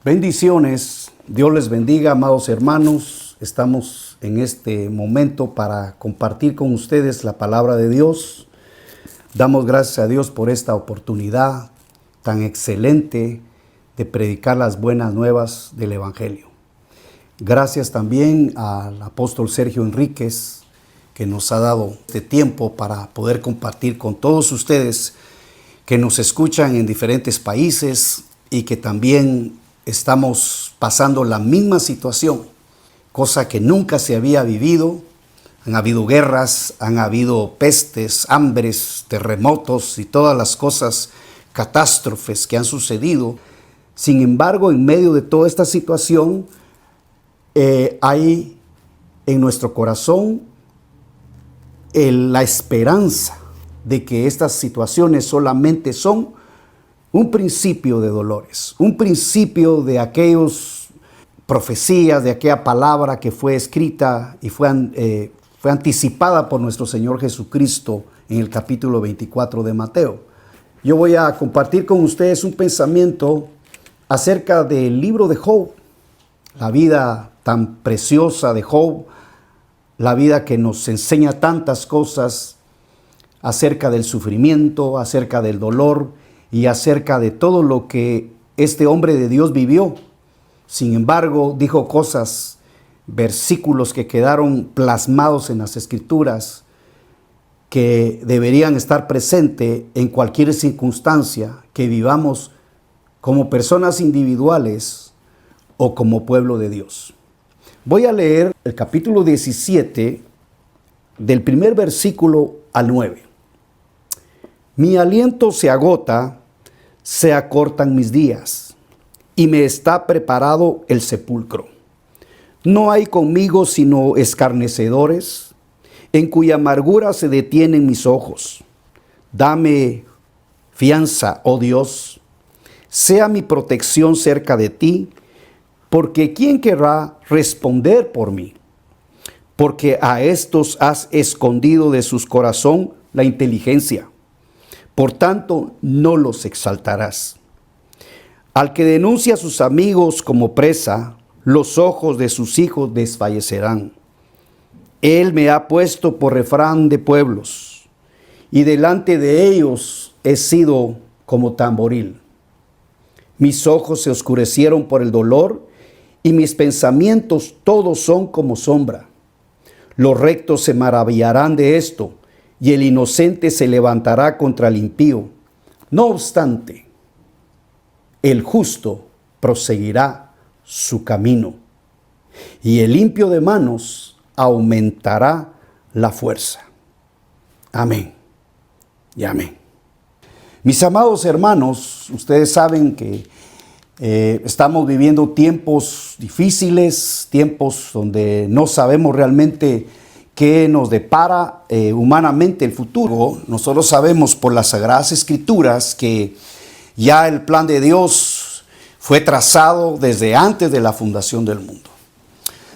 Bendiciones, Dios les bendiga, amados hermanos. Estamos en este momento para compartir con ustedes la palabra de Dios. Damos gracias a Dios por esta oportunidad tan excelente de predicar las buenas nuevas del Evangelio. Gracias también al apóstol Sergio Enríquez, que nos ha dado este tiempo para poder compartir con todos ustedes que nos escuchan en diferentes países y que también estamos pasando la misma situación, cosa que nunca se había vivido. Han habido guerras, han habido pestes, hambres, terremotos y todas las cosas, catástrofes que han sucedido. Sin embargo, en medio de toda esta situación, hay en nuestro corazón la esperanza de que estas situaciones solamente son un principio de dolores, un principio de aquellas profecías, de aquella palabra que fue escrita y fue anticipada por nuestro Señor Jesucristo en el capítulo 24 de Mateo. Yo voy a compartir con ustedes un pensamiento acerca del libro de Job, la vida tan preciosa de Job, la vida que nos enseña tantas cosas acerca del sufrimiento, acerca del dolor y acerca de todo lo que este hombre de Dios vivió. Sin embargo, dijo cosas, versículos que quedaron plasmados en las Escrituras que deberían estar presentes en cualquier circunstancia que vivamos como personas individuales o como pueblo de Dios. Voy a leer el capítulo 17 del primer versículo al 9. Mi aliento se agota, se acortan mis días, y me está preparado el sepulcro. No hay conmigo sino escarnecedores, en cuya amargura se detienen mis ojos. Dame fianza, oh Dios, sea mi protección cerca de ti, porque ¿quién querrá responder por mí? Porque a estos has escondido de su corazón la inteligencia. Por tanto, no los exaltarás. Al que denuncia a sus amigos como presa, los ojos de sus hijos desfallecerán. Él me ha puesto por refrán de pueblos, y delante de ellos he sido como tamboril. Mis ojos se oscurecieron por el dolor, y mis pensamientos todos son como sombra. Los rectos se maravillarán de esto, y el inocente se levantará contra el impío. No obstante, el justo proseguirá su camino, y el limpio de manos aumentará la fuerza. Amén y amén. Mis amados hermanos, ustedes saben que estamos viviendo tiempos difíciles, tiempos donde no sabemos realmente qué nos depara humanamente el futuro. Nosotros sabemos por las Sagradas Escrituras que ya el plan de Dios fue trazado desde antes de la fundación del mundo.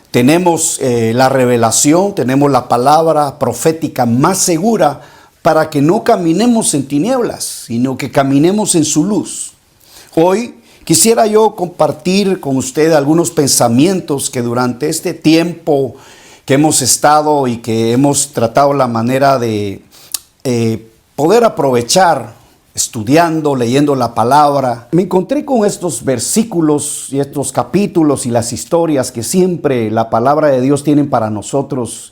Tenemos la revelación, tenemos la palabra profética más segura para que no caminemos en tinieblas, sino que caminemos en su luz. Hoy quisiera yo compartir con usted algunos pensamientos que durante este tiempo que hemos estado y que hemos tratado la manera de poder aprovechar estudiando, leyendo la palabra. Me encontré con estos versículos y estos capítulos y las historias que siempre la palabra de Dios tiene para nosotros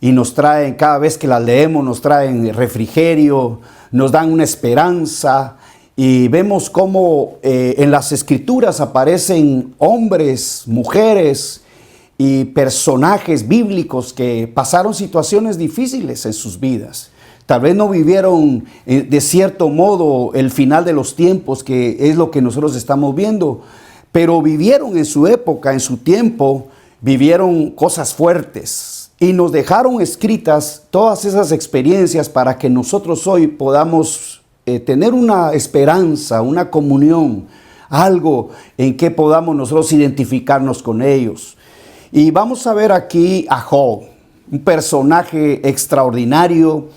y nos traen, cada vez que las leemos, nos traen refrigerio, nos dan una esperanza. Y vemos cómo en las Escrituras aparecen hombres, mujeres y personajes bíblicos que pasaron situaciones difíciles en sus vidas. Tal vez no vivieron de cierto modo el final de los tiempos, que es lo que nosotros estamos viendo, pero vivieron en su época, en su tiempo, vivieron cosas fuertes y nos dejaron escritas todas esas experiencias para que nosotros hoy podamos tener una esperanza, una comunión, algo en que podamos nosotros identificarnos con ellos. Y vamos a ver aquí a Job, un personaje extraordinario,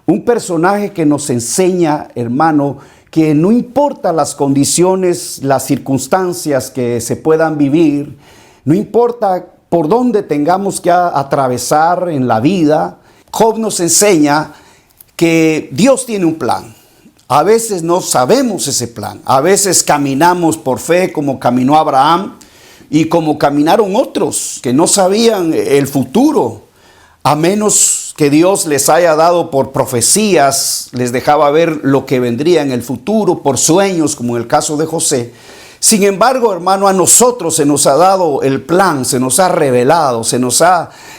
un personaje que nos enseña, hermano, que no importa las condiciones, las circunstancias que se puedan vivir, no importa por dónde tengamos que atravesar en la vida, Job nos enseña que Dios tiene un plan. A veces no sabemos ese plan. A veces caminamos por fe como caminó Abraham y como caminaron otros que no sabían el futuro. A menos que Dios les haya dado por profecías, les dejaba ver lo que vendría en el futuro, por sueños, como en el caso de José. Sin embargo, hermano, a nosotros se nos ha dado el plan, se nos ha revelado,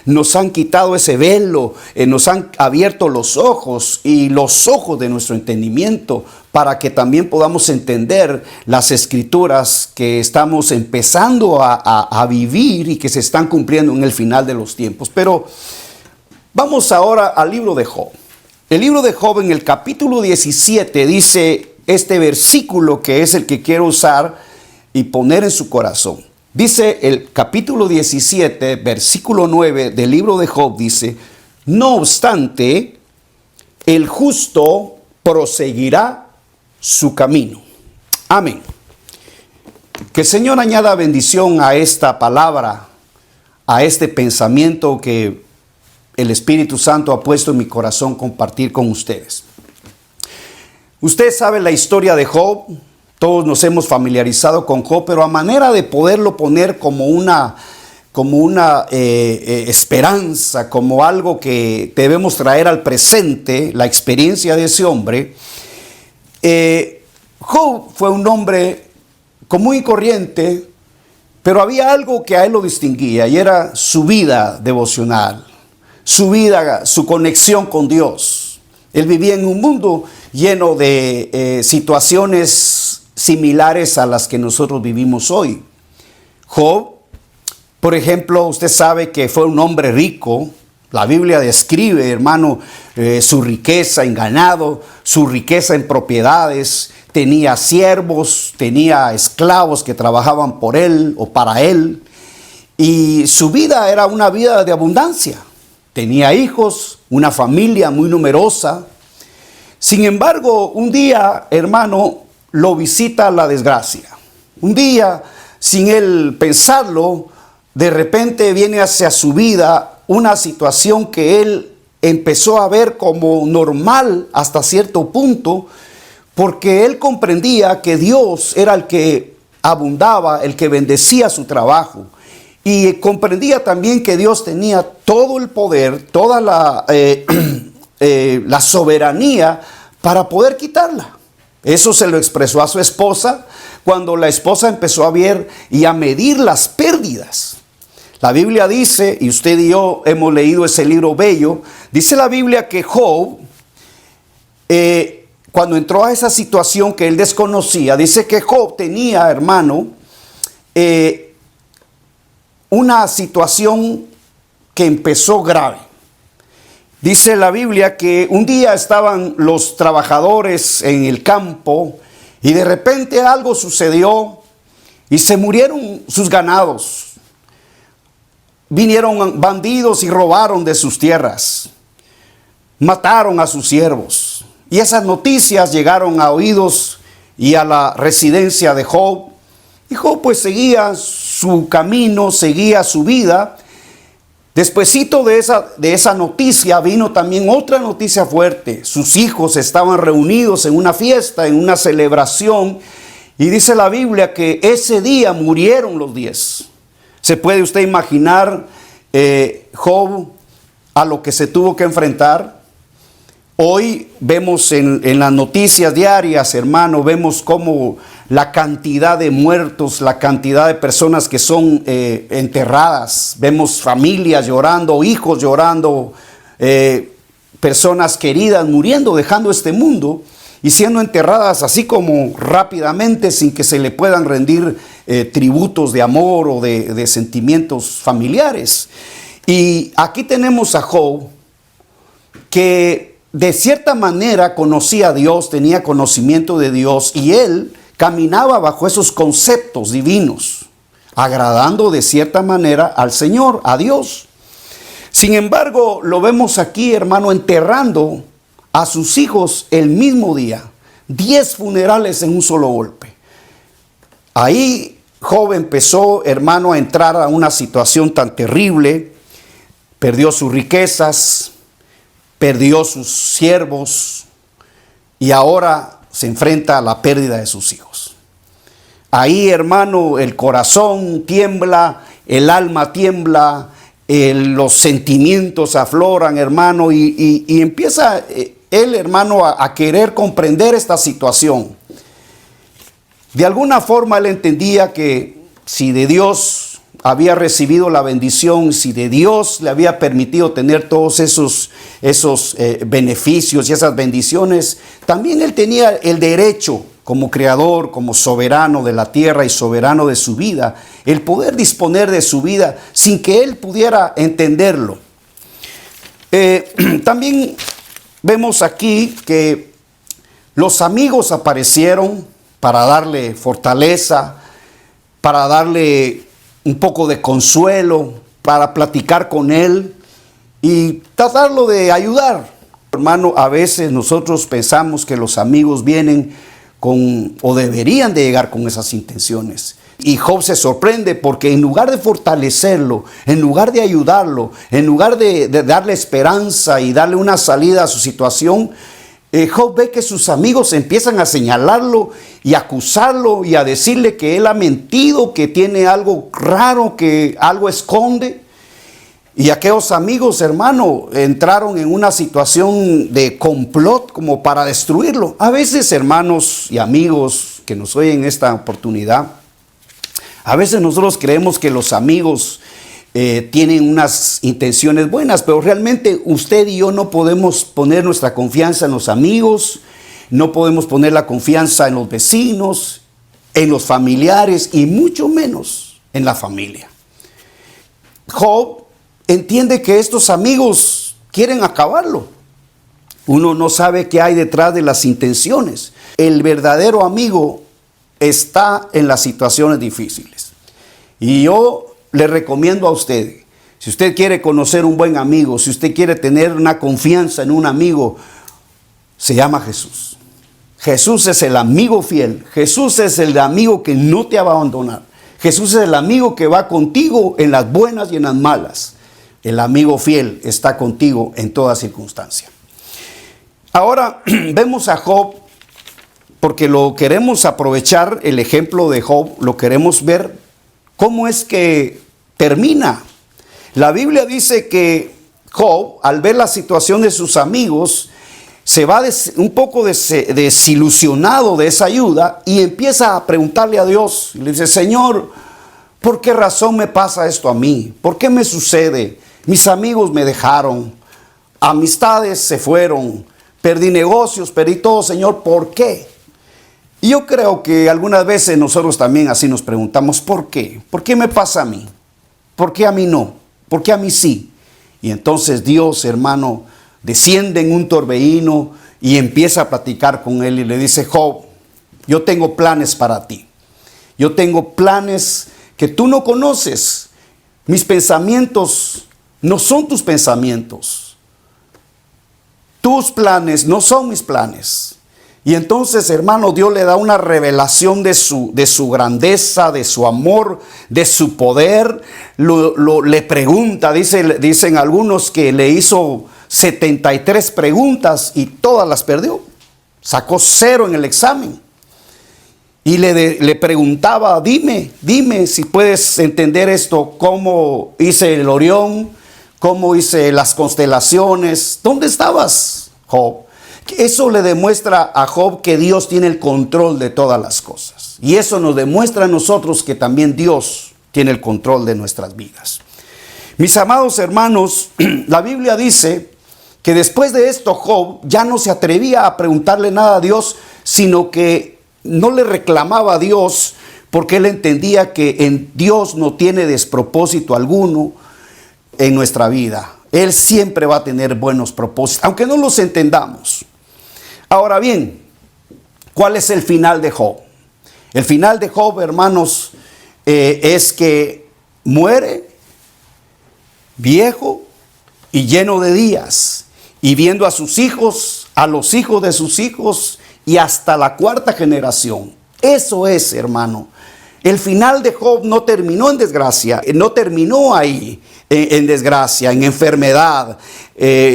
nos han quitado ese velo, nos han abierto los ojos y los ojos de nuestro entendimiento para que también podamos entender las escrituras que estamos empezando a vivir y que se están cumpliendo en el final de los tiempos. Pero vamos ahora al libro de Job. El libro de Job en el capítulo 17 dice este versículo que es el que quiero usar y poner en su corazón. Dice el capítulo 17, versículo 9 del libro de Job, dice: no obstante, el justo proseguirá su camino. Amén. Que el Señor añada bendición a esta palabra, a este pensamiento que el Espíritu Santo ha puesto en mi corazón compartir con ustedes. Usted sabe la historia de Job. Todos nos hemos familiarizado con Job, pero a manera de poderlo poner como una esperanza, como algo que debemos traer al presente, la experiencia de ese hombre. Job fue un hombre común y corriente, pero había algo que a él lo distinguía y era su vida devocional, su conexión con Dios. Él vivía en un mundo lleno de situaciones similares a las que nosotros vivimos hoy. Job, por ejemplo, usted sabe que fue un hombre rico. La Biblia describe, hermano, su riqueza en ganado, su riqueza en propiedades. Tenía siervos, tenía esclavos que trabajaban por él o para él. Y su vida era una vida de abundancia. Tenía hijos, una familia muy numerosa. Sin embargo, un día, hermano, lo visita la desgracia. Un día, sin él pensarlo, de repente viene hacia su vida una situación que él empezó a ver como normal hasta cierto punto, porque él comprendía que Dios era el que abundaba, el que bendecía su trabajo. Y comprendía también que Dios tenía todo el poder, toda la soberanía para poder quitarla. Eso se lo expresó a su esposa cuando la esposa empezó a ver y a medir las pérdidas. La Biblia dice, y usted y yo hemos leído ese libro bello, dice la Biblia que Job, cuando entró a esa situación que él desconocía, dice que Job tenía, hermano, una situación que empezó grave. Dice la Biblia que un día estaban los trabajadores en el campo y de repente algo sucedió y se murieron sus ganados. Vinieron bandidos y robaron de sus tierras. Mataron a sus siervos. Y esas noticias llegaron a oídos y a la residencia de Job. Y Job pues seguía su camino, seguía su vida. Despuesito de esa noticia vino también otra noticia fuerte. Sus hijos estaban reunidos en una fiesta, en una celebración. Y dice la Biblia que ese día murieron los 10. ¿Se puede usted imaginar Job a lo que se tuvo que enfrentar? Hoy vemos en las noticias diarias, hermano, vemos cómo la cantidad de muertos, la cantidad de personas que son enterradas. Vemos familias llorando, hijos llorando, personas queridas muriendo, dejando este mundo y siendo enterradas así como rápidamente sin que se le puedan rendir tributos de amor o de sentimientos familiares. Y aquí tenemos a Job que de cierta manera conocía a Dios, tenía conocimiento de Dios y él caminaba bajo esos conceptos divinos, agradando de cierta manera al Señor, a Dios. Sin embargo, lo vemos aquí, hermano, enterrando a sus hijos el mismo día. 10 funerales en un solo golpe. Ahí Job empezó, hermano, a entrar a una situación tan terrible. Perdió sus riquezas, perdió sus siervos y ahora se enfrenta a la pérdida de sus hijos. Ahí, hermano, el corazón tiembla, el alma tiembla, los sentimientos afloran, hermano, y empieza él, hermano, a querer comprender esta situación. De alguna forma él entendía que si de Dios había recibido la bendición, si de Dios le había permitido tener todos esos beneficios y esas bendiciones, también él tenía el derecho como creador, como soberano de la tierra y soberano de su vida, el poder disponer de su vida sin que él pudiera entenderlo. También vemos aquí que los amigos aparecieron para darle fortaleza, para darle un poco de consuelo, para platicar con él y tratarlo de ayudar. Hermano, a veces nosotros pensamos que los amigos vienen o deberían de llegar con esas intenciones. Y Job se sorprende porque en lugar de fortalecerlo, en lugar de ayudarlo, en lugar de darle esperanza y darle una salida a su situación, Job ve que sus amigos empiezan a señalarlo y acusarlo y a decirle que él ha mentido, que tiene algo raro, que algo esconde. Y aquellos amigos, hermano, entraron en una situación de complot como para destruirlo. A veces, hermanos y amigos que nos oyen en esta oportunidad, a veces nosotros creemos que los amigos tienen unas intenciones buenas, pero realmente usted y yo no podemos poner nuestra confianza en los amigos, no podemos poner la confianza en los vecinos, en los familiares y mucho menos en la familia. Job entiende que estos amigos quieren acabarlo. Uno no sabe qué hay detrás de las intenciones. El verdadero amigo está en las situaciones difíciles. Y yo le recomiendo a usted, si usted quiere conocer un buen amigo, si usted quiere tener una confianza en un amigo, se llama Jesús. Jesús es el amigo fiel. Jesús es el amigo que no te va a abandonar. Jesús es el amigo que va contigo en las buenas y en las malas. El amigo fiel está contigo en toda circunstancia. Ahora vemos a Job, porque lo queremos aprovechar, el ejemplo de Job, lo queremos ver. ¿Cómo es que termina? La Biblia dice que Job, al ver la situación de sus amigos, se va un poco desilusionado de esa ayuda y empieza a preguntarle a Dios. Y le dice, Señor, ¿por qué razón me pasa esto a mí? ¿Por qué me sucede? Mis amigos me dejaron, amistades se fueron, perdí negocios, perdí todo, Señor, ¿por qué? Y yo creo que algunas veces nosotros también así nos preguntamos, ¿por qué? ¿Por qué me pasa a mí? ¿Por qué a mí no? ¿Por qué a mí sí? Y entonces Dios, hermano, desciende en un torbellino y empieza a platicar con él y le dice, Job, yo tengo planes para ti. Yo tengo planes que tú no conoces. Mis pensamientos no son tus pensamientos. Tus planes no son mis planes. Y entonces, hermano, Dios le da una revelación de su grandeza, de su amor, de su poder. Le pregunta, dicen algunos que le hizo 73 preguntas y todas las perdió. Sacó 0 en el examen. Y le preguntaba, dime si puedes entender esto, cómo hice el Orión, cómo hice las constelaciones. ¿Dónde estabas, Job? Eso le demuestra a Job que Dios tiene el control de todas las cosas. Y eso nos demuestra a nosotros que también Dios tiene el control de nuestras vidas. Mis amados hermanos, la Biblia dice que después de esto Job ya no se atrevía a preguntarle nada a Dios, sino que no le reclamaba a Dios porque él entendía que en Dios no tiene despropósito alguno en nuestra vida. Él siempre va a tener buenos propósitos, aunque no los entendamos. Ahora bien, ¿cuál es el final de Job? El final de Job, hermanos, es que muere viejo y lleno de días, y viendo a sus hijos, a los hijos de sus hijos, y hasta la cuarta generación. Eso es, hermano. El final de Job no terminó en desgracia, no terminó ahí en desgracia, en enfermedad.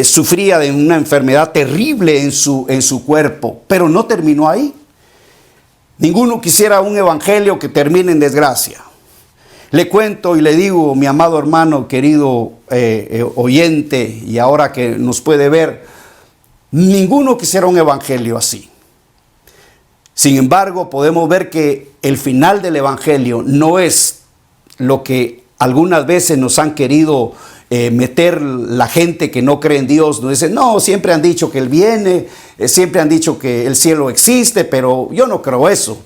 Sufría de una enfermedad terrible en su cuerpo, pero no terminó ahí. Ninguno quisiera un evangelio que termine en desgracia. Le cuento y le digo, mi amado hermano, querido oyente, y ahora que nos puede ver, ninguno quisiera un evangelio así. Sin embargo, podemos ver que el final del evangelio no es lo que algunas veces nos han querido meter la gente que no cree en Dios. Nos dicen, no, siempre han dicho que Él viene, siempre han dicho que el cielo existe, pero yo no creo eso.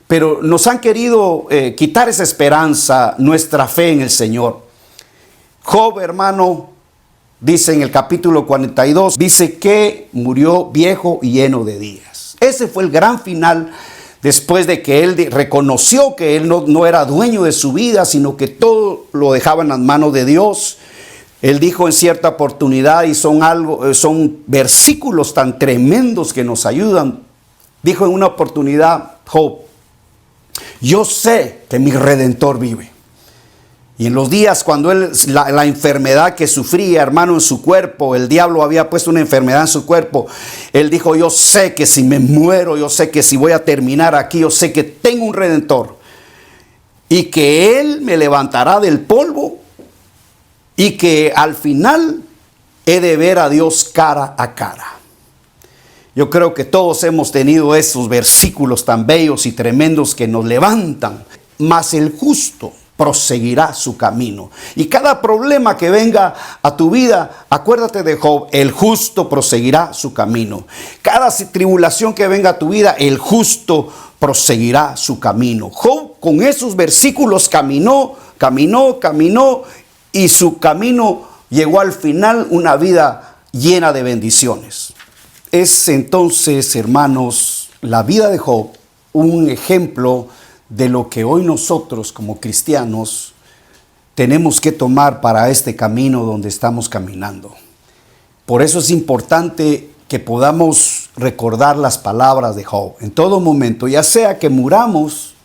Pero nos han querido quitar esa esperanza, nuestra fe en el Señor. Job, hermano, dice en el capítulo 42, dice que murió viejo y lleno de días. Ese fue el gran final, después de que él reconoció que él no era dueño de su vida, sino que todo lo dejaba en las manos de Dios. Él dijo en cierta oportunidad, y son versículos tan tremendos que nos ayudan. Dijo en una oportunidad Job: yo sé que mi Redentor vive. Y en los días cuando la enfermedad que sufría, hermano, en su cuerpo, el diablo había puesto una enfermedad en su cuerpo. Él dijo, yo sé que si me muero, yo sé que si voy a terminar aquí, yo sé que tengo un Redentor. Y que Él me levantará del polvo y que al final he de ver a Dios cara a cara. Yo creo que todos hemos tenido esos versículos tan bellos y tremendos que nos levantan. Mas el justo proseguirá su camino. Y cada problema que venga a tu vida, acuérdate de Job, el justo proseguirá su camino. Cada tribulación que venga a tu vida, el justo proseguirá su camino. Job con esos versículos caminó, y su camino llegó al final una vida llena de bendiciones. Es entonces, hermanos, la vida de Job un ejemplo de lo que hoy nosotros como cristianos tenemos que tomar para este camino donde estamos caminando. Por eso es importante que podamos recordar las palabras de Job en todo momento, ya sea que muramos,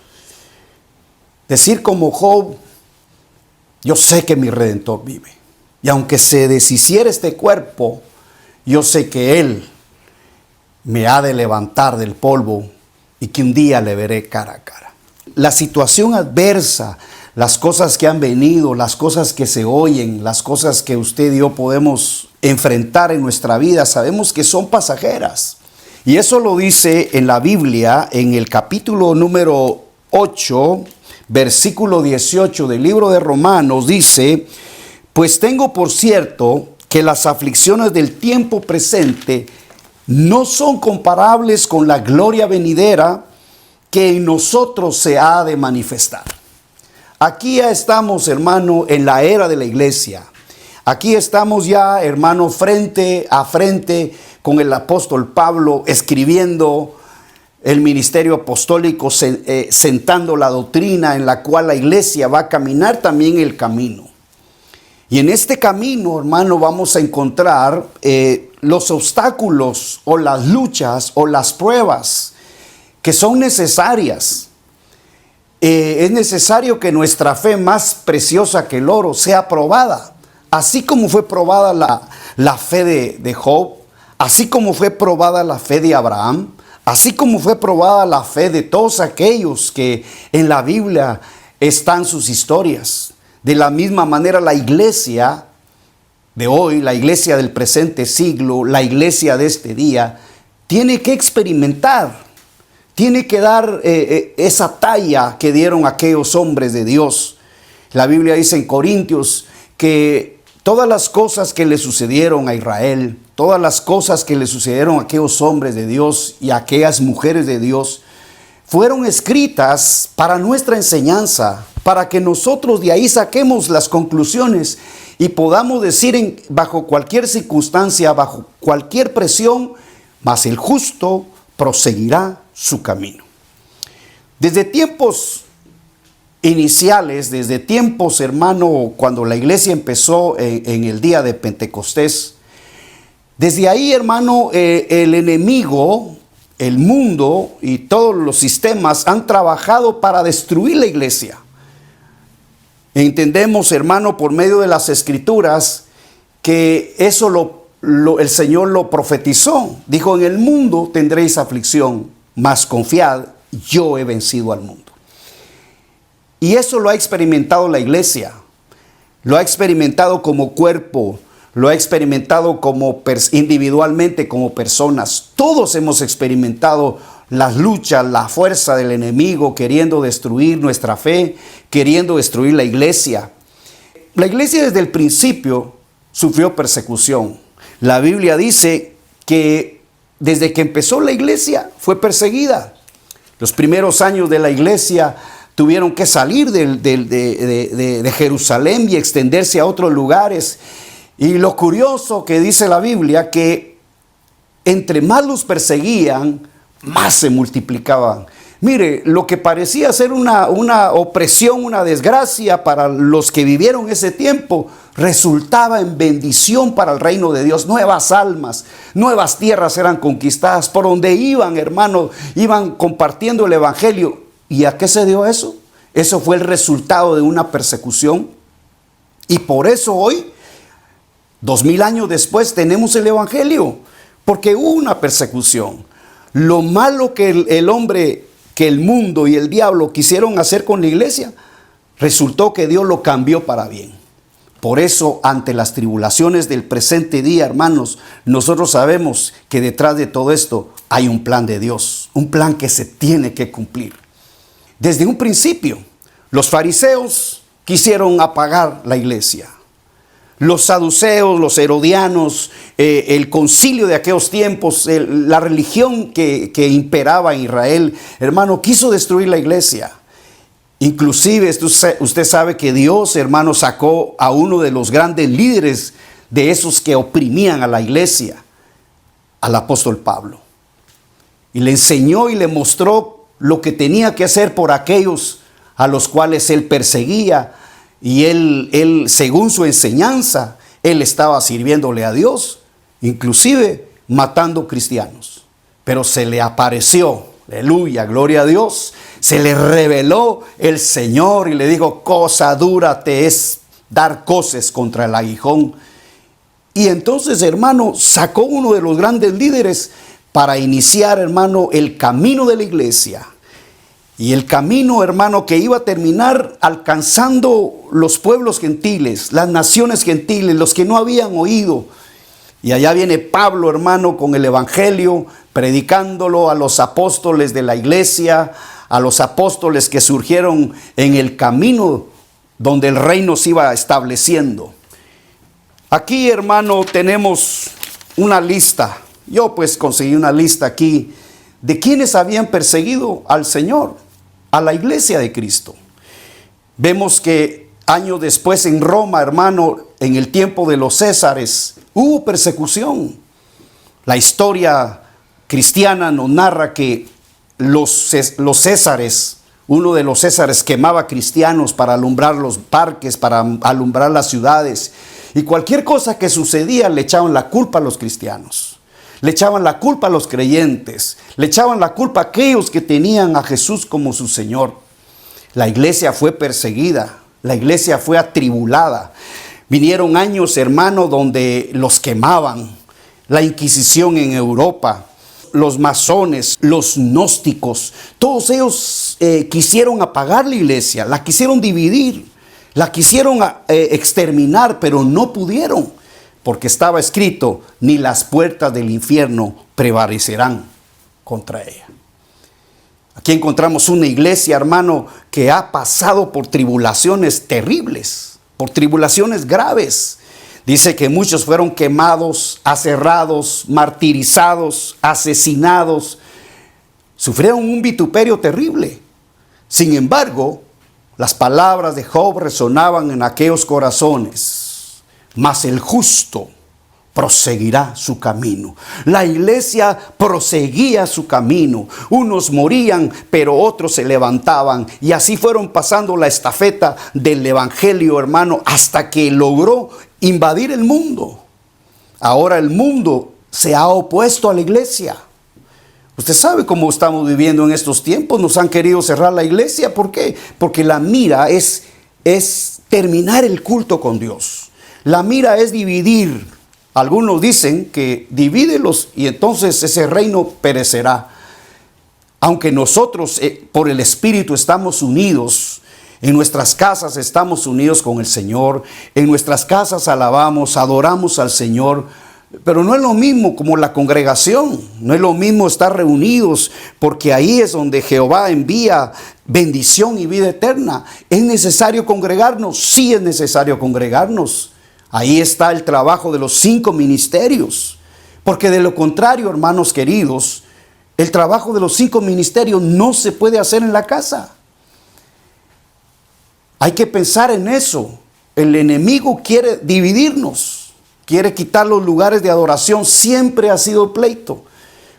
decir como Job, yo sé que mi Redentor vive. Y aunque se deshiciera este cuerpo, yo sé que Él me ha de levantar del polvo y que un día le veré cara a cara. La situación adversa, las cosas que han venido, las cosas que se oyen, las cosas que usted y yo podemos enfrentar en nuestra vida, sabemos que son pasajeras. Y eso lo dice en la Biblia, en el capítulo número 8, versículo 18 del libro de Romanos, dice, pues tengo por cierto que las aflicciones del tiempo presente no son comparables con la gloria venidera que en nosotros se ha de manifestar. Aquí ya estamos, hermano, en la era de la iglesia. Aquí estamos ya, hermano, frente a frente con el apóstol Pablo, escribiendo el ministerio apostólico, sentando la doctrina en la cual la iglesia va a caminar también el camino. Y en este camino, hermano, vamos a encontrar los obstáculos o las luchas o las pruebas que son necesarias. Es necesario que nuestra fe, más preciosa que el oro, sea probada. Así como fue probada la fe de Job, así como fue probada la fe de Abraham, así como fue probada la fe de todos aquellos que en la Biblia están sus historias. De la misma manera, la iglesia de hoy, la iglesia del presente siglo, la iglesia de este día, tiene que experimentar, tiene que dar esa talla que dieron aquellos hombres de Dios. La Biblia dice en Corintios que todas las cosas que le sucedieron a Israel, todas las cosas que le sucedieron a aquellos hombres de Dios y a aquellas mujeres de Dios, fueron escritas para nuestra enseñanza, para que nosotros de ahí saquemos las conclusiones y podamos decir bajo cualquier circunstancia, bajo cualquier presión, mas el justo proseguirá su camino. Desde tiempos iniciales, desde tiempos, hermano, cuando la iglesia empezó en el día de Pentecostés, desde ahí, hermano, el enemigo el mundo y todos los sistemas han trabajado para destruir la iglesia. Entendemos, hermano, por medio de las Escrituras, que eso el Señor lo profetizó. Dijo, en el mundo tendréis aflicción, mas confiad, yo he vencido al mundo. Y eso lo ha experimentado la iglesia. Lo ha experimentado como cuerpo, lo ha experimentado individualmente como personas. Todos hemos experimentado las luchas, la fuerza del enemigo queriendo destruir nuestra fe, queriendo destruir la iglesia. La iglesia desde el principio sufrió persecución. La Biblia dice que desde que empezó la iglesia fue perseguida. Los primeros años de la iglesia tuvieron que salir de Jerusalén y extenderse a otros lugares. Y lo curioso que dice la Biblia, que entre más los perseguían, más se multiplicaban. Mire, lo que parecía ser una opresión, una desgracia para los que vivieron ese tiempo, resultaba en bendición para el reino de Dios. Nuevas almas, nuevas tierras eran conquistadas. Por donde iban, hermanos, iban compartiendo el evangelio. ¿Y a qué se dio eso? Eso fue el resultado de una persecución. Y por eso hoy, 2000 años después, tenemos el evangelio. Porque hubo una persecución. Lo malo que el hombre, que el mundo y el diablo quisieron hacer con la iglesia, resultó que Dios lo cambió para bien. Por eso, ante las tribulaciones del presente día, hermanos, nosotros sabemos que detrás de todo esto hay un plan de Dios, un plan que se tiene que cumplir. Desde un principio, los fariseos quisieron apagar la iglesia. Los saduceos, los herodianos, el concilio de aquellos tiempos, la religión que imperaba en Israel, hermano, quiso destruir la iglesia. Inclusive usted sabe que Dios, hermano, sacó a uno de los grandes líderes de esos que oprimían a la iglesia, al apóstol Pablo. Y le enseñó y le mostró lo que tenía que hacer por aquellos a los cuales él perseguía. Y él, según su enseñanza, él estaba sirviéndole a Dios, inclusive matando cristianos. Pero se le apareció, aleluya, gloria a Dios, se le reveló el Señor y le dijo, cosa dura te es dar coces contra el aguijón. Y entonces, hermano, sacó uno de los grandes líderes para iniciar, hermano, el camino de la iglesia. Y el camino, hermano, que iba a terminar alcanzando los pueblos gentiles, las naciones gentiles, los que no habían oído. Y allá viene Pablo, hermano, con el evangelio, predicándolo a los apóstoles de la iglesia, a los apóstoles que surgieron en el camino donde el reino se iba estableciendo. Aquí, hermano, tenemos una lista. Yo pues conseguí una lista aquí de quienes habían perseguido al Señor, a la iglesia de Cristo. Vemos que años después en Roma, hermano, en el tiempo de los Césares, hubo persecución. La historia cristiana nos narra que los Césares, uno de los Césares quemaba cristianos para alumbrar los parques, para alumbrar las ciudades. Y cualquier cosa que sucedía le echaban la culpa a los cristianos. Le echaban la culpa a los creyentes, le echaban la culpa a aquellos que tenían a Jesús como su Señor. La iglesia fue perseguida, la iglesia fue atribulada. Vinieron años, hermano, donde los quemaban. La Inquisición en Europa, los masones, los gnósticos, todos ellos quisieron apagar la iglesia, la quisieron dividir, la quisieron exterminar, pero no pudieron. Porque estaba escrito, ni las puertas del infierno prevalecerán contra ella. Aquí encontramos una iglesia, hermano, que ha pasado por tribulaciones terribles, por tribulaciones graves. Dice que muchos fueron quemados, aserrados, martirizados, asesinados. Sufrieron un vituperio terrible. Sin embargo, las palabras de Job resonaban en aquellos corazones. Mas el justo proseguirá su camino. La iglesia proseguía su camino. Unos morían, pero otros se levantaban. Y así fueron pasando la estafeta del evangelio, hermano, hasta que logró invadir el mundo. Ahora el mundo se ha opuesto a la iglesia. Usted sabe cómo estamos viviendo en estos tiempos. Nos han querido cerrar la iglesia. ¿Por qué? Porque la mira es terminar el culto con Dios. La mira es dividir. Algunos dicen que divídelos y entonces ese reino perecerá. Aunque nosotros por el Espíritu estamos unidos, en nuestras casas estamos unidos con el Señor, en nuestras casas alabamos, adoramos al Señor, pero no es lo mismo como la congregación, no es lo mismo estar reunidos, porque ahí es donde Jehová envía bendición y vida eterna. ¿Es necesario congregarnos? Sí es necesario congregarnos. Ahí está el trabajo de los 5 ministerios, porque de lo contrario, hermanos queridos, el trabajo de los 5 ministerios no se puede hacer en la casa. Hay que pensar en eso. El enemigo quiere dividirnos, quiere quitar los lugares de adoración. Siempre ha sido pleito.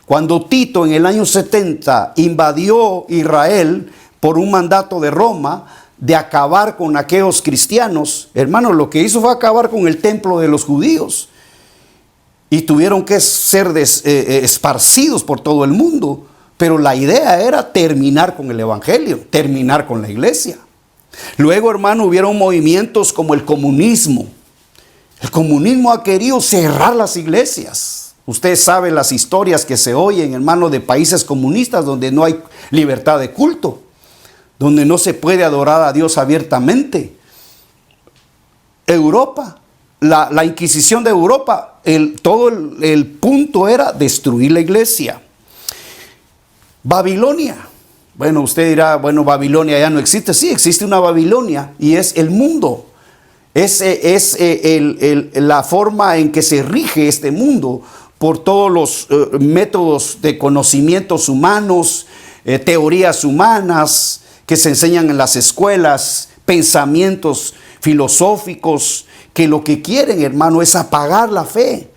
Cuando Tito en el año 70 invadió Israel por un mandato de Roma de acabar con aquellos cristianos, hermanos, lo que hizo fue acabar con el templo de los judíos. Y tuvieron que ser esparcidos por todo el mundo. Pero la idea era terminar con el evangelio, terminar con la iglesia. Luego, hermano, hubieron movimientos como el comunismo. El comunismo ha querido cerrar las iglesias. Usted sabe las historias que se oyen, hermano, de países comunistas donde no hay libertad de culto, donde no se puede adorar a Dios abiertamente. Europa, la Inquisición de Europa, todo el punto era destruir la iglesia. Babilonia. Bueno, usted dirá, bueno, Babilonia ya no existe. Sí, existe una Babilonia y es el mundo. Es la forma en que se rige este mundo por todos los métodos de conocimientos humanos, teorías humanas que se enseñan en las escuelas, pensamientos filosóficos que lo que quieren, hermano, es apagar la fe.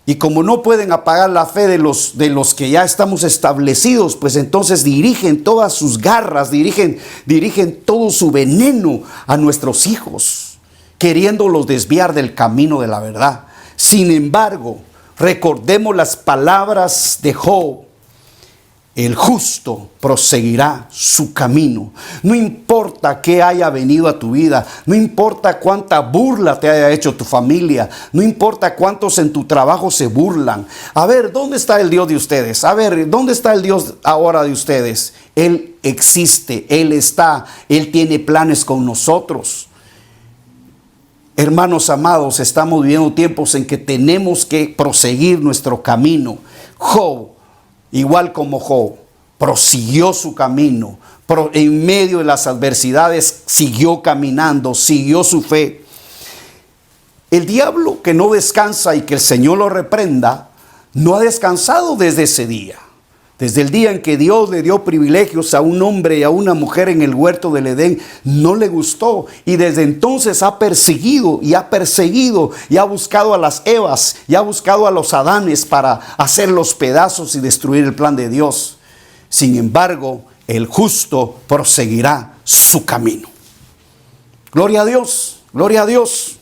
Y como no pueden apagar la fe de los que ya estamos establecidos, pues entonces dirigen todas sus garras, dirigen todo su veneno a nuestros hijos, queriéndolos desviar del camino de la verdad. Sin embargo, recordemos las palabras de Job. El justo proseguirá su camino. No importa qué haya venido a tu vida, no importa cuánta burla te haya hecho tu familia, no importa cuántos en tu trabajo se burlan. A ver, ¿dónde está el Dios de ustedes? A ver, ¿dónde está el Dios ahora de ustedes? Él existe, Él está, Él tiene planes con nosotros. Hermanos amados, estamos viviendo tiempos en que tenemos que proseguir nuestro camino. Job, igual como Job, prosiguió su camino, en medio de las adversidades siguió caminando, siguió su fe. El diablo, que no descansa y que el Señor lo reprenda, no ha descansado desde ese día. Desde el día en que Dios le dio privilegios a un hombre y a una mujer en el huerto del Edén, no le gustó. Y desde entonces ha perseguido y ha buscado a las Evas y ha buscado a los Adanes para hacer los pedazos y destruir el plan de Dios. Sin embargo, el justo proseguirá su camino. Gloria a Dios, gloria a Dios.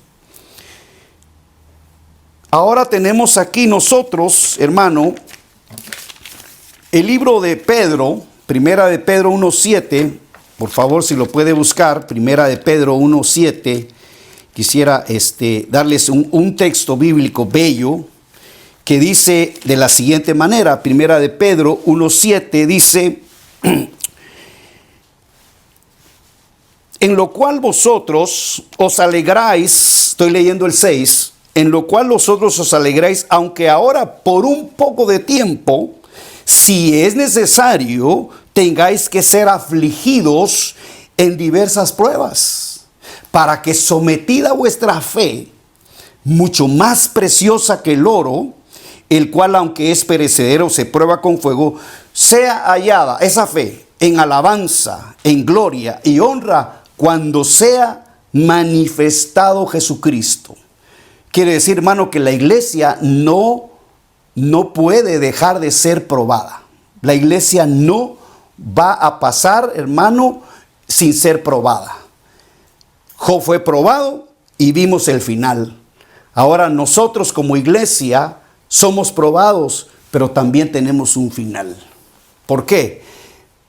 Ahora tenemos aquí nosotros, hermano, el libro de Pedro, Primera de Pedro 1:7, por favor si lo puede buscar, Primera de Pedro 1:7, quisiera darles un texto bíblico bello que dice de la siguiente manera. Primera de Pedro 1:7 dice, en lo cual vosotros os alegráis, estoy leyendo el 6, en lo cual vosotros os alegráis, aunque ahora por un poco de tiempo, si es necesario, tengáis que ser afligidos en diversas pruebas, para que sometida vuestra fe, mucho más preciosa que el oro, el cual aunque es perecedero, se prueba con fuego, sea hallada esa fe en alabanza, en gloria y honra, cuando sea manifestado Jesucristo. Quiere decir, hermano, que la iglesia no puede dejar de ser probada. La iglesia no va a pasar, hermano, sin ser probada. Job fue probado y vimos el final. Ahora nosotros como iglesia somos probados, pero también tenemos un final. ¿Por qué?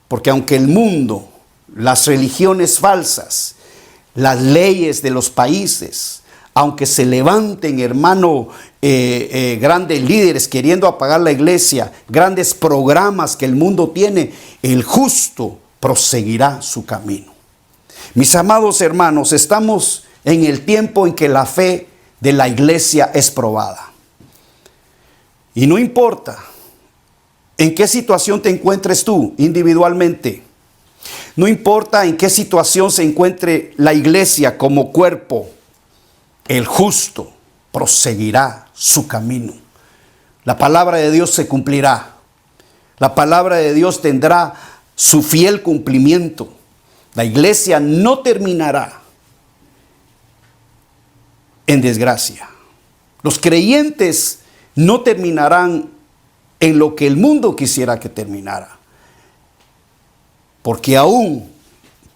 Porque aunque el mundo, las religiones falsas, las leyes de los países, aunque se levanten, hermano, grandes líderes queriendo apagar la iglesia, grandes programas que el mundo tiene, el justo proseguirá su camino. Mis amados hermanos, estamos en el tiempo en que la fe de la iglesia es probada. Y no importa en qué situación te encuentres tú individualmente, no importa en qué situación se encuentre la iglesia como cuerpo, el justo proseguirá su camino. La palabra de Dios se cumplirá. La palabra de Dios tendrá su fiel cumplimiento. La iglesia no terminará en desgracia. Los creyentes no terminarán en lo que el mundo quisiera que terminara. Porque aún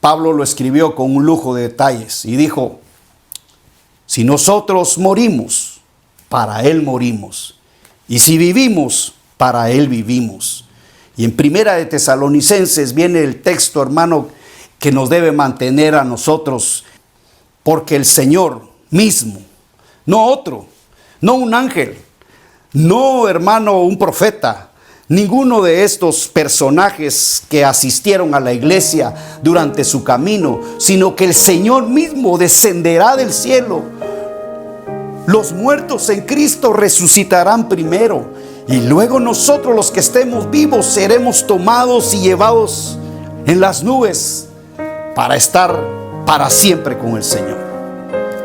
Pablo lo escribió con un lujo de detalles y dijo: si nosotros morimos, para Él morimos. Y si vivimos, para Él vivimos. Y en Primera de Tesalonicenses viene el texto, hermano, que nos debe mantener a nosotros. Porque el Señor mismo, no otro, no un ángel, no, hermano, un profeta, ninguno de estos personajes que asistieron a la iglesia durante su camino, sino que el Señor mismo descenderá del cielo. Los muertos en Cristo resucitarán primero, y luego nosotros, los que estemos vivos, seremos tomados y llevados en las nubes para estar para siempre con el Señor.